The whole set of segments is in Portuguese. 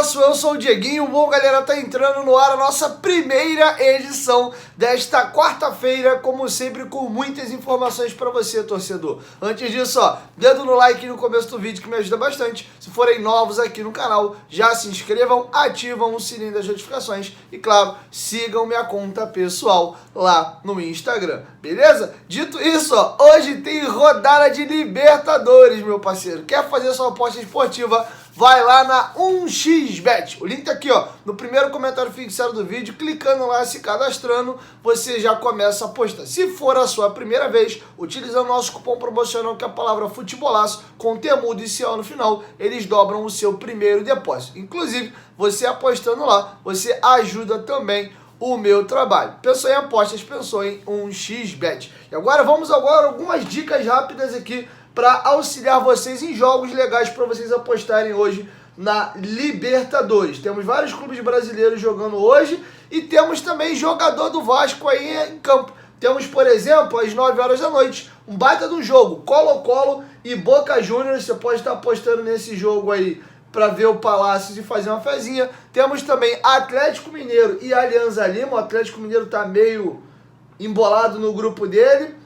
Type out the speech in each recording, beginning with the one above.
Abraço, eu sou o Dieguinho. Bom, galera, tá entrando no ar a nossa primeira edição desta quarta-feira, como sempre, com muitas informações pra você, torcedor. Antes disso, ó, dedo no like no começo do vídeo que me ajuda bastante. Se forem novos aqui no canal, já se inscrevam, ativam o sininho das notificações e, claro, sigam minha conta pessoal lá no Instagram, beleza? Dito isso, ó, hoje tem rodada de Libertadores, meu parceiro. Quer fazer sua aposta esportiva? Vai lá na 1xBet. O link tá aqui, ó, no primeiro comentário fixado do vídeo. Clicando lá, se cadastrando, você já começa a apostar. Se for a sua primeira vez, utilizando o nosso cupom promocional, que é a palavra futebolaço, com temudo e CO no final, eles dobram o seu primeiro depósito. Inclusive, você apostando lá, você ajuda também o meu trabalho. Pensou em apostas, pensou em 1xBet. E agora vamos algumas dicas rápidas aqui para auxiliar vocês em jogos legais para vocês apostarem hoje na Libertadores. Temos vários clubes brasileiros jogando hoje e temos também jogador do Vasco aí em campo. Temos, por exemplo, às 9 horas da noite, um baita de um jogo, Colo-Colo e Boca Juniors. Você pode estar apostando nesse jogo aí para ver o Palácio e fazer uma fezinha. Temos também Atlético Mineiro e Alianza Lima. O Atlético Mineiro está meio embolado no grupo dele.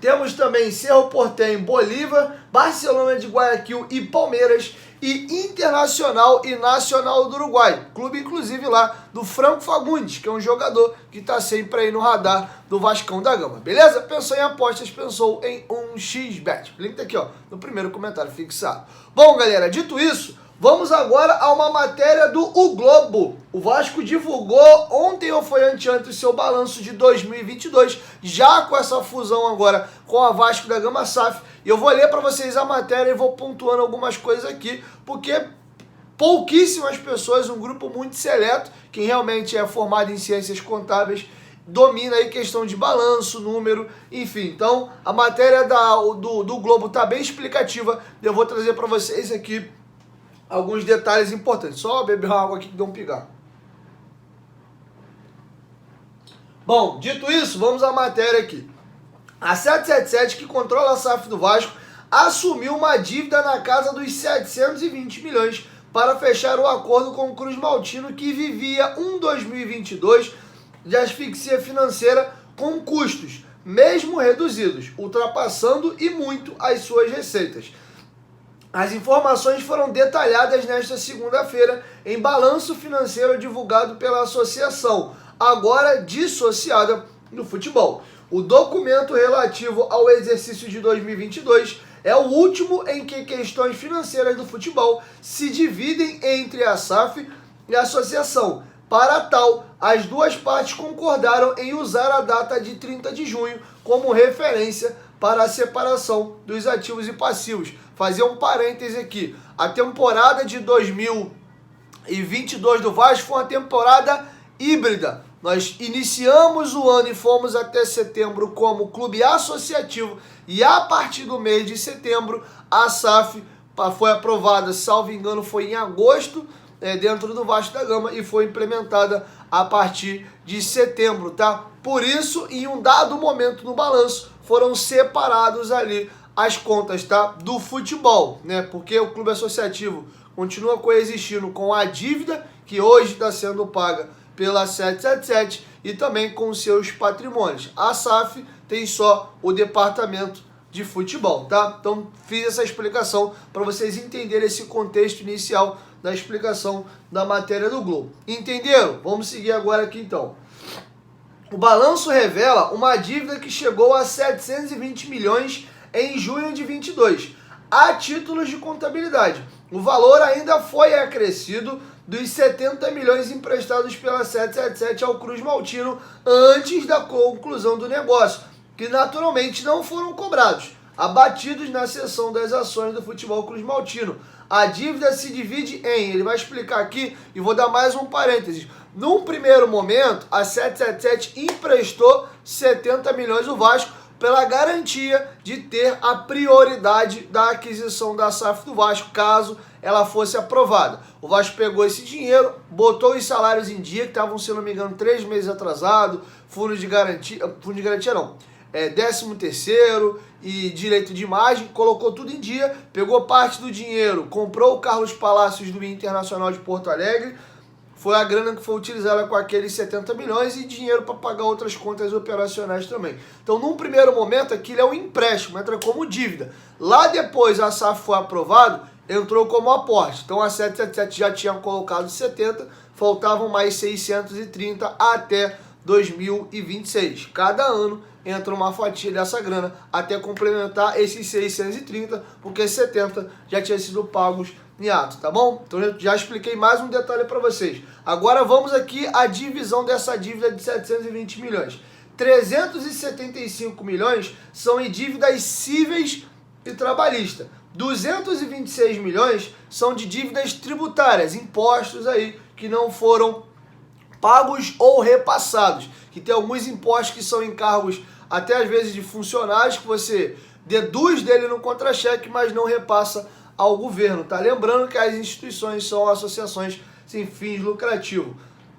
Temos também Cerro Porteño, Bolívar, Barcelona de Guayaquil e Palmeiras, e Internacional e Nacional do Uruguai. Clube, inclusive, lá do Franco Fagundes, que é um jogador que está sempre aí no radar do Vascão da Gama. Beleza? Pensou em apostas, pensou em 1xBet. O link tá aqui, ó, no primeiro comentário fixado. Bom, galera, dito isso, vamos agora a uma matéria do O Globo. O Vasco divulgou ontem ou foi anteontem o seu balanço de 2022, já com essa fusão agora com a Vasco da Gama SAF. E eu vou ler para vocês a matéria e vou pontuando algumas coisas aqui, porque pouquíssimas pessoas, um grupo muito seleto, quem realmente é formado em ciências contábeis, domina aí questão de balanço, número, enfim. Então, a matéria do Globo tá bem explicativa. Eu vou trazer para vocês aqui alguns detalhes importantes. Só beber uma água aqui que deu um pigarro. Bom, dito isso, vamos à matéria aqui. A 777, que controla a SAF do Vasco, assumiu uma dívida na casa dos 720 milhões para fechar o acordo com o Cruz Maltino, que vivia um 2022 de asfixia financeira com custos, mesmo reduzidos, ultrapassando e muito as suas receitas. As informações foram detalhadas nesta segunda-feira em balanço financeiro divulgado pela associação, agora dissociada do futebol. O documento relativo ao exercício de 2022 é o último em que questões financeiras do futebol se dividem entre a SAF e a associação. Para tal, as duas partes concordaram em usar a data de 30 de junho como referência para a separação dos ativos e passivos. Fazer um parêntese aqui. A temporada de 2022 do Vasco foi uma temporada híbrida. Nós iniciamos o ano e fomos até setembro como clube associativo, e a partir do mês de setembro a SAF foi aprovada, salvo engano, foi em agosto, dentro do Vasco da Gama, e foi implementada a partir de setembro, tá? Por isso, em um dado momento no balanço, foram separados ali as contas, tá, do futebol, né? Porque o clube associativo continua coexistindo com a dívida que hoje está sendo paga pela 777 e também com seus patrimônios. A SAF tem só o departamento de futebol, tá? Então fiz essa explicação para vocês entenderem esse contexto inicial da explicação da matéria do Globo. Entenderam? Vamos seguir agora aqui então. O balanço revela uma dívida que chegou a 720 milhões em junho de 22, a títulos de contabilidade. O valor ainda foi acrescido dos 70 milhões emprestados pela 777 ao Cruz Maltino antes da conclusão do negócio, que naturalmente não foram cobrados, abatidos na cessão das ações do Futebol Cruz Maltino. A dívida se divide em, ele vai explicar aqui, e vou dar mais um parênteses. Num primeiro momento, a 777 emprestou 70 milhões ao Vasco pela garantia de ter a prioridade da aquisição da SAF do Vasco, caso ela fosse aprovada. O Vasco pegou esse dinheiro, botou os salários em dia, que estavam, se não me engano, 3 meses atrasados, fundo de garantia não, 13º e direito de imagem, colocou tudo em dia, pegou parte do dinheiro, comprou o Carlos Palacios do Internacional de Porto Alegre, foi a grana que foi utilizada com aqueles 70 milhões e dinheiro para pagar outras contas operacionais também. Então, num primeiro momento, aquilo é um empréstimo, entra como dívida. Lá depois, a SAF foi aprovado, entrou como aporte. Então, a 777 já tinha colocado 70, faltavam mais 630 até 2026. Cada ano entra uma fatia dessa grana até complementar esses 630, porque 70 já tinha sido pagos em ato, tá bom? Então já expliquei mais um detalhe para vocês. Agora vamos aqui à divisão dessa dívida de 720 milhões. 375 milhões são em dívidas cíveis e trabalhistas. 226 milhões são de dívidas tributárias, impostos aí que não foram pagos ou repassados, que tem alguns impostos que são encargos até às vezes de funcionários que você deduz dele no contra-cheque, mas não repassa ao governo, tá? Lembrando que as instituições são associações sem fins lucrativos.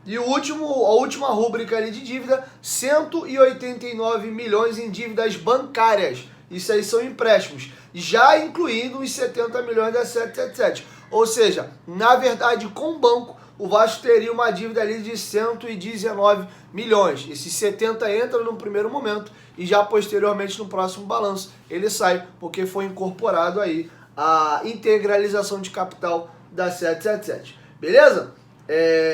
E a última rúbrica ali de dívida, 189 milhões em dívidas bancárias. Isso aí são empréstimos, já incluindo os 70 milhões da 777. Ou seja, na verdade, com o banco, o Vasco teria uma dívida ali de 119 milhões. Esses 70 entram no primeiro momento e já posteriormente no próximo balanço ele sai, porque foi incorporado aí a integralização de capital da 777. Beleza?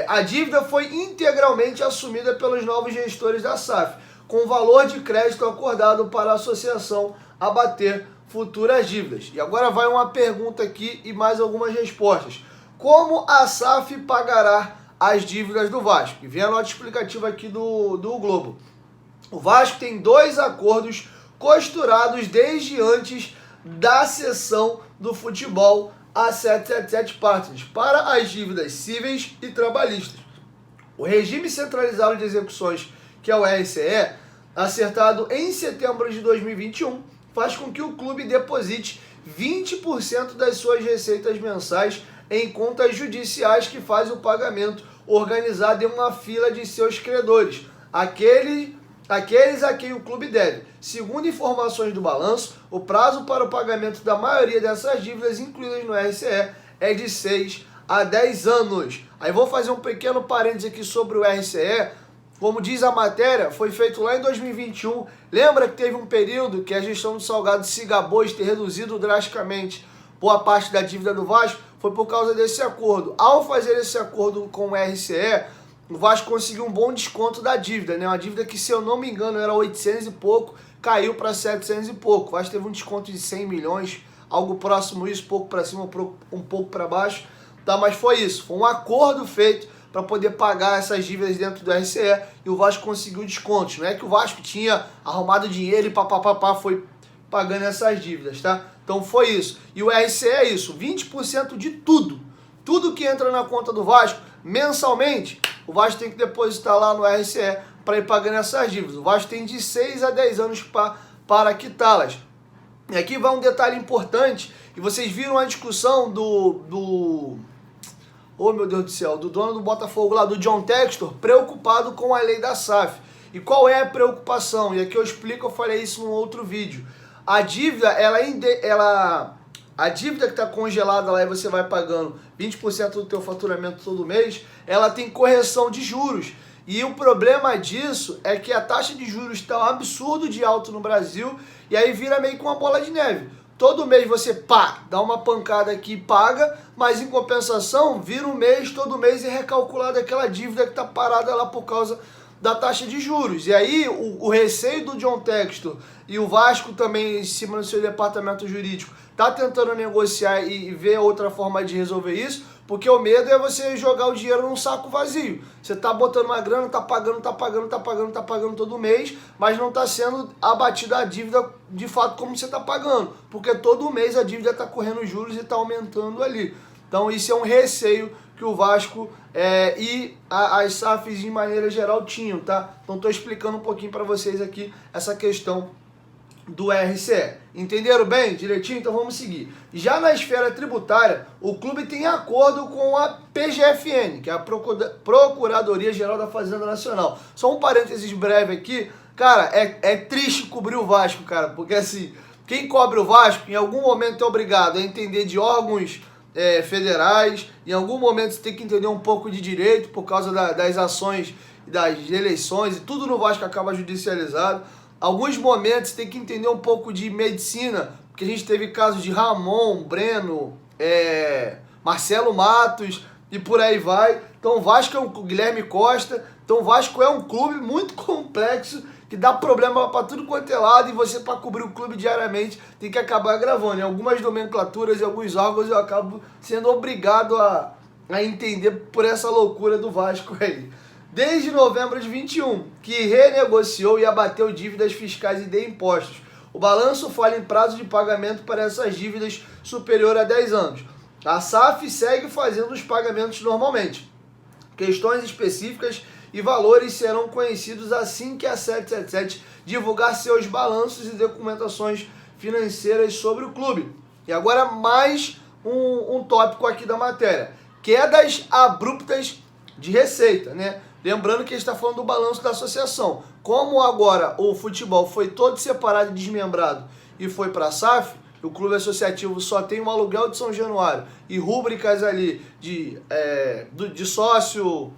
A dívida foi integralmente assumida pelos novos gestores da SAF, com valor de crédito acordado para a associação abater futuras dívidas. E agora vai uma pergunta aqui e mais algumas respostas. Como a SAF pagará as dívidas do Vasco? E vem a nota explicativa aqui do Globo. O Vasco tem 2 acordos costurados desde antes da cessão do futebol a 777 Partners para as dívidas cíveis e trabalhistas. O regime centralizado de execuções, que é o RCE, acertado em setembro de 2021, faz com que o clube deposite 20% das suas receitas mensais em contas judiciais que fazem o pagamento organizado em uma fila de seus credores, aqueles a quem o clube deve. Segundo informações do balanço, o prazo para o pagamento da maioria dessas dívidas incluídas no RCE é de 6 a 10 anos. Aí vou fazer um pequeno parênteses aqui sobre o RCE. Como diz a matéria, foi feito lá em 2021. Lembra que teve um período que a gestão do Salgado se gabou de ter reduzido drasticamente boa parte da dívida do Vasco? Foi por causa desse acordo. Ao fazer esse acordo com o RCE, o Vasco conseguiu um bom desconto da dívida, né? Uma dívida que, se eu não me engano, era 800 e pouco, caiu para 700 e pouco. O Vasco teve um desconto de 100 milhões, algo próximo a isso, pouco para cima, um pouco para baixo. Tá? Mas foi isso, foi um acordo feito para poder pagar essas dívidas dentro do RCE e o Vasco conseguiu descontos. Não é que o Vasco tinha arrumado dinheiro e foi pagando essas dívidas, tá? Então foi isso. E o RCE é isso, 20% de tudo. Tudo que entra na conta do Vasco, mensalmente, o Vasco tem que depositar lá no RCE para ir pagando essas dívidas. O Vasco tem de 6 a 10 anos para quitá-las. E aqui vai um detalhe importante, e vocês viram a discussão oh meu Deus do céu, do dono do Botafogo lá, do John Textor, preocupado com a lei da SAF. E qual é a preocupação? E aqui eu explico, eu falei isso num outro vídeo. A dívida, a dívida que está congelada lá e você vai pagando 20% do teu faturamento todo mês, ela tem correção de juros. E o problema disso é que a taxa de juros está um absurdo de alto no Brasil e aí vira meio que uma bola de neve. Todo mês você dá uma pancada aqui e paga, mas em compensação vira um mês, todo mês é recalculada aquela dívida que está parada lá por causa da taxa de juros. E aí o receio do John Textor e o Vasco também, em cima do seu departamento jurídico, tá tentando negociar e ver outra forma de resolver isso, porque o medo é você jogar o dinheiro num saco vazio. Você tá botando uma grana, tá pagando todo mês, mas não tá sendo abatida a dívida de fato como você tá pagando, porque todo mês a dívida tá correndo juros e tá aumentando ali. Então isso é um receio que o Vasco e as SAFs de maneira geral tinham, tá? Então tô explicando um pouquinho para vocês aqui essa questão do RCE. Entenderam bem? Direitinho? Então vamos seguir. Já na esfera tributária, o clube tem acordo com a PGFN, que é a Procuradoria Geral da Fazenda Nacional. Só um parênteses breve aqui, Cara, é triste cobrir o Vasco, cara, porque assim, quem cobre o Vasco, em algum momento é obrigado a entender de órgãos federais, em algum momento você tem que entender um pouco de direito por causa das ações, das eleições, e tudo no Vasco acaba judicializado. Alguns momentos você tem que entender um pouco de medicina, porque a gente teve casos de Ramon, Breno, Marcelo Matos e por aí vai. Então o Vasco é Guilherme Costa, então o Vasco é um clube muito complexo, que dá problema para tudo quanto é lado, e você, para cobrir o clube diariamente, tem que acabar gravando. Em algumas nomenclaturas e alguns órgãos eu acabo sendo obrigado a entender por essa loucura do Vasco aí. Desde novembro de 21, que renegociou e abateu dívidas fiscais e de impostos. O balanço fala em prazo de pagamento para essas dívidas superior a 10 anos. A SAF segue fazendo os pagamentos normalmente. Questões específicas e valores serão conhecidos assim que a 777 divulgar seus balanços e documentações financeiras sobre o clube. E agora mais um tópico aqui da matéria. Quedas abruptas de receita, né? Lembrando que a gente está falando do balanço da associação. Como agora o futebol foi todo separado e desmembrado e foi para a SAF, o clube associativo só tem um aluguel de São Januário e rúbricas ali de sócio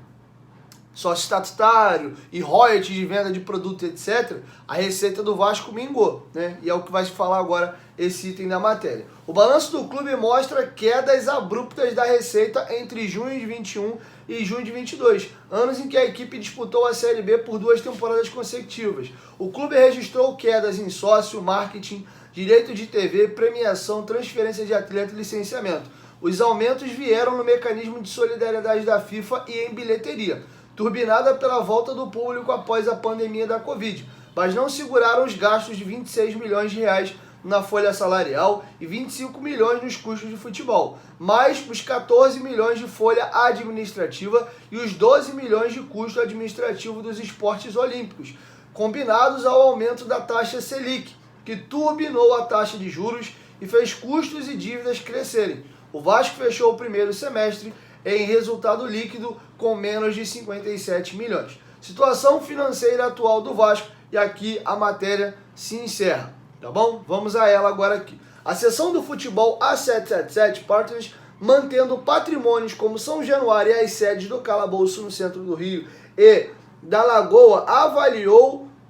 estatutário e royalties de venda de produto, etc., a receita do Vasco mingou, né? E é o que vai se falar agora esse item da matéria. O balanço do clube mostra quedas abruptas da receita entre junho de 21 e junho de 22, anos em que a equipe disputou a Série B por 2 temporadas consecutivas. O clube registrou quedas em sócio, marketing, direito de TV, premiação, transferência de atleta e licenciamento. Os aumentos vieram no mecanismo de solidariedade da FIFA e em bilheteria, turbinada pela volta do público após a pandemia da Covid, mas não seguraram os gastos de 26 milhões de reais na folha salarial e 25 milhões nos custos de futebol, mais os 14 milhões de folha administrativa e os 12 milhões de custo administrativo dos esportes olímpicos, combinados ao aumento da taxa Selic, que turbinou a taxa de juros e fez custos e dívidas crescerem. O Vasco fechou o primeiro semestre em resultado líquido com menos de 57 milhões. Situação financeira atual do Vasco, e aqui a matéria se encerra, tá bom? Vamos a ela agora aqui. A seção do futebol A777 Partners, mantendo patrimônios como São Januário e as sedes do Calabouço no centro do Rio e da Lagoa,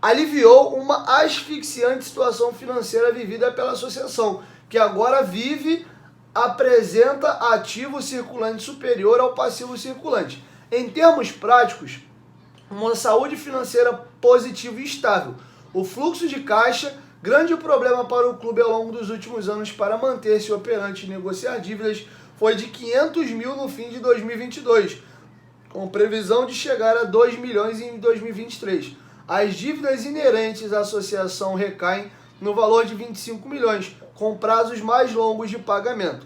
aliviou uma asfixiante situação financeira vivida pela associação, que agora apresenta ativo circulante superior ao passivo circulante. Em termos práticos, uma saúde financeira positiva e estável. O fluxo de caixa, grande problema para o clube ao longo dos últimos anos para manter-se operante e negociar dívidas, foi de 500 mil no fim de 2022, com previsão de chegar a 2 milhões em 2023. As dívidas inerentes à associação recaem no valor de 25 milhões, com prazos mais longos de pagamento.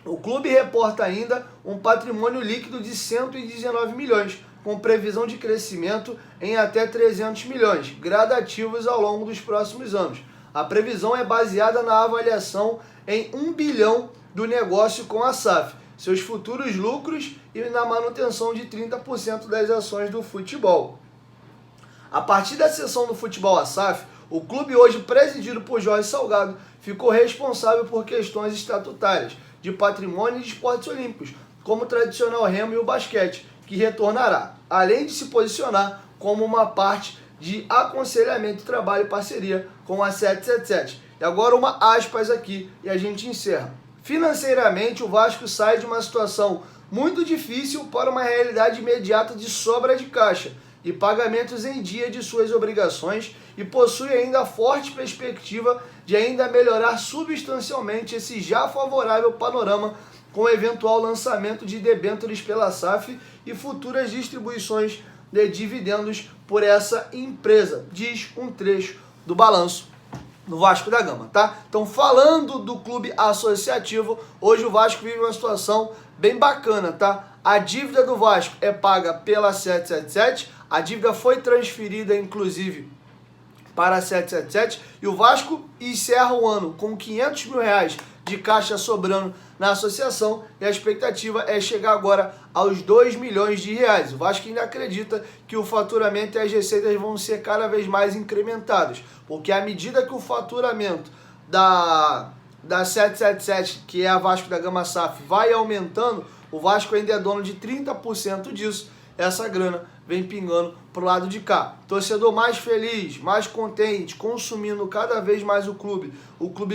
O clube reporta ainda um patrimônio líquido de 119 milhões, com previsão de crescimento em até 300 milhões, gradativos ao longo dos próximos anos. A previsão é baseada na avaliação em 1 bilhão do negócio com a SAF, seus futuros lucros e na manutenção de 30% das ações do futebol. A partir da seção do futebol à SAF, o clube, hoje presidido por Jorge Salgado, ficou responsável por questões estatutárias de patrimônio e de esportes olímpicos, como o tradicional remo e o basquete, que retornará, além de se posicionar como uma parte de aconselhamento, trabalho e parceria com a 777. E agora uma aspas aqui e a gente encerra. Financeiramente, o Vasco sai de uma situação muito difícil para uma realidade imediata de sobra de caixa e pagamentos em dia de suas obrigações, e possui ainda forte perspectiva de ainda melhorar substancialmente esse já favorável panorama com o eventual lançamento de debêntures pela SAF e futuras distribuições de dividendos por essa empresa, diz um trecho do balanço do Vasco da Gama, tá? Então, falando do clube associativo, hoje o Vasco vive uma situação bem bacana, tá? A dívida do Vasco é paga pela 777, a dívida foi transferida, inclusive, para a 777, e o Vasco encerra o ano com 500 mil reais de caixa sobrando na associação e a expectativa é chegar agora aos 2 milhões de reais. O Vasco ainda acredita que o faturamento e as receitas vão ser cada vez mais incrementados, porque à medida que o faturamento da 777, que é a Vasco da Gama SAF, vai aumentando, o Vasco ainda é dono de 30% disso, essa grana vem pingando pro lado de cá. Torcedor mais feliz, mais contente, consumindo cada vez mais o clube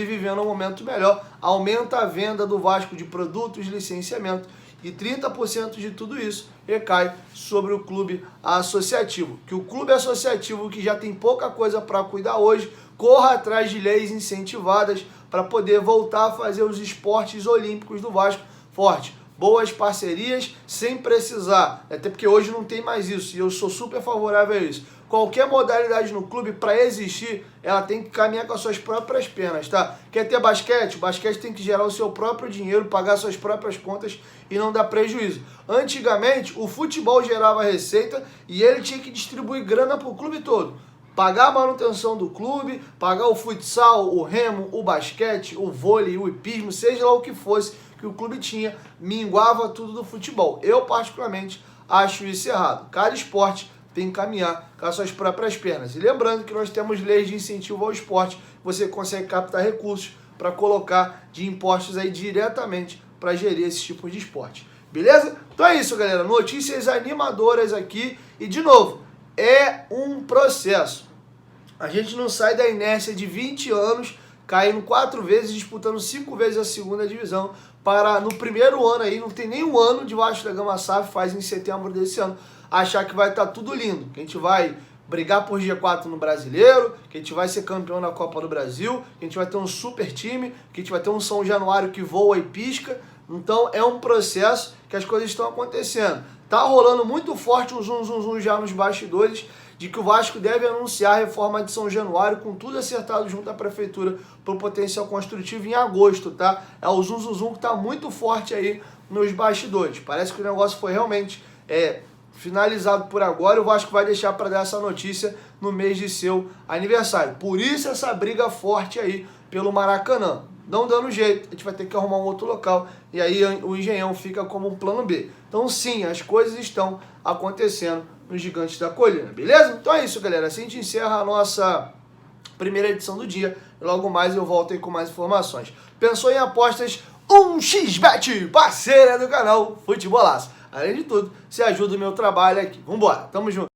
vivendo um momento melhor, aumenta a venda do Vasco de produtos, licenciamento, e 30% de tudo isso recai sobre o clube associativo. Que o clube associativo, que já tem pouca coisa para cuidar hoje, corra atrás de leis incentivadas para poder voltar a fazer os esportes olímpicos do Vasco forte. Boas parcerias sem precisar, até porque hoje não tem mais isso, e eu sou super favorável a isso. Qualquer modalidade no clube, para existir, ela tem que caminhar com as suas próprias pernas, tá? Quer ter basquete? O basquete tem que gerar o seu próprio dinheiro, pagar suas próprias contas e não dar prejuízo. Antigamente, o futebol gerava receita e ele tinha que distribuir grana para o clube todo. Pagar a manutenção do clube, pagar o futsal, o remo, o basquete, o vôlei, o hipismo, seja lá o que fosse que o clube tinha, minguava tudo do futebol. Eu, particularmente, acho isso errado. Cada esporte tem que caminhar com as suas próprias pernas. E lembrando que nós temos leis de incentivo ao esporte, você consegue captar recursos para colocar de impostos aí diretamente para gerir esse tipo de esporte. Beleza? Então é isso, galera. Notícias animadoras aqui. E, de novo, é um processo. A gente não sai da inércia de 20 anos, caindo 4 vezes, disputando 5 vezes a segunda divisão, para no primeiro ano aí, não tem nem um ano de Vasco da Gama SAF, faz em setembro desse ano, achar que vai estar tudo lindo, que a gente vai brigar por G4 no Brasileiro, que a gente vai ser campeão na Copa do Brasil, que a gente vai ter um super time, que a gente vai ter um São Januário que voa e pisca. Então é um processo que as coisas estão acontecendo. Tá rolando muito forte um zum já nos bastidores de que o Vasco deve anunciar a reforma de São Januário com tudo acertado junto à prefeitura para o potencial construtivo em agosto, tá? É o zum que tá muito forte aí nos bastidores. Parece que o negócio foi realmente finalizado por agora. O Vasco vai deixar para dar essa notícia no mês de seu aniversário. Por isso essa briga forte aí pelo Maracanã. Não dando jeito, a gente vai ter que arrumar um outro local e aí o Engenhão fica como um plano B. Então sim, as coisas estão acontecendo nos Gigantes da Colina, beleza? Então é isso, galera. Assim a gente encerra a nossa primeira edição do dia. E logo mais eu volto aí com mais informações. Pensou em apostas? 1xBet, parceira do canal Futebolaço. Além de tudo, você ajuda o meu trabalho aqui. Vambora, tamo junto.